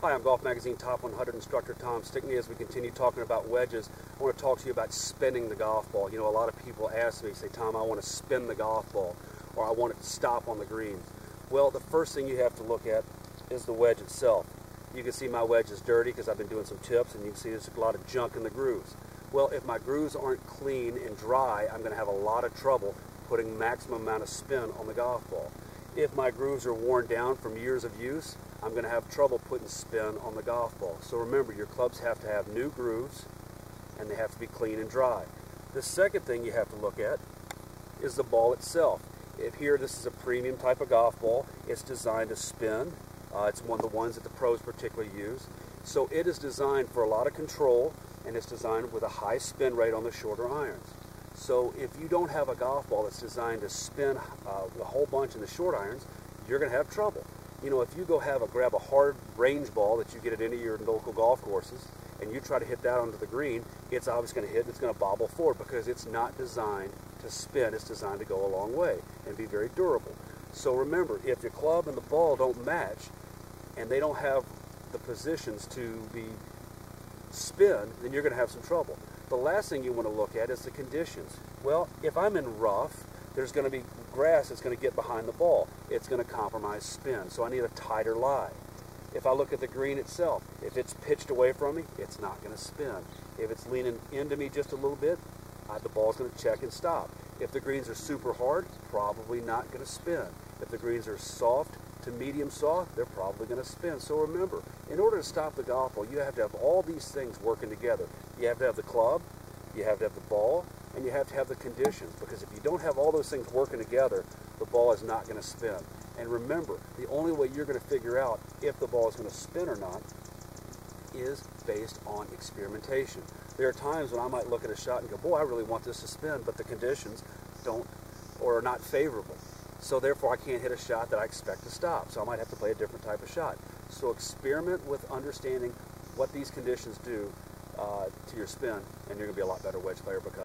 Hi, I'm Golf Magazine Top 100 instructor Tom Stickney. As we continue talking about wedges, I want to talk to you about spinning the golf ball. You know, a lot of people ask me, say, Tom, I want to spin the golf ball, or I want it to stop on the greens. Well, the first thing you have to look at is the wedge itself. You can see my wedge is dirty because I've been doing some tips, and you can see there's a lot of junk in the grooves. Well, if my grooves aren't clean and dry, I'm going to have a lot of trouble putting maximum amount of spin on the golf ball. If my grooves are worn down from years of use, I'm going to have trouble putting spin on the golf ball. So remember, your clubs have to have new grooves and they have to be clean and dry. The second thing you have to look at is the ball itself. If here this is a premium type of golf ball, it's designed to spin. It's one of the ones that the pros particularly use. So it is designed for a lot of control, and it's designed with a high spin rate on the shorter irons. So if you don't have a golf ball that's designed to spin a whole bunch in the short irons, you're going to have trouble. You know, if you go grab a hard range ball that you get at any of your local golf courses, and you try to hit that onto the green, it's obviously going to hit and it's going to bobble forward because it's not designed to spin. It's designed to go a long way and be very durable. So remember, if your club and the ball don't match and they don't have the positions to be spin, then you're going to have some trouble. The last thing you want to look at is the conditions. Well, if I'm in rough, there's going to be grass that's going to get behind the ball. It's going to compromise spin, so I need a tighter lie. If I look at the green itself, if it's pitched away from me, it's not going to spin. If it's leaning into me just a little bit, the ball's going to check and stop. If the greens are super hard, probably not going to spin. If the greens are soft to medium soft, they're probably going to spin. So remember, in order to stop the golf ball, you have to have all these things working together. You have to have the club, you have to have the ball, and you have to have the conditions, because if you don't have all those things working together, the ball is not going to spin. And remember, the only way you're going to figure out if the ball is going to spin or not is based on experimentation. There are times when I might look at a shot and go, boy, I really want this to spin, but the conditions don't or are not favorable. So therefore, I can't hit a shot that I expect to stop. So I might have to play a different type of shot. So experiment with understanding what these conditions do to your spin, and you're going to be a lot better wedge player because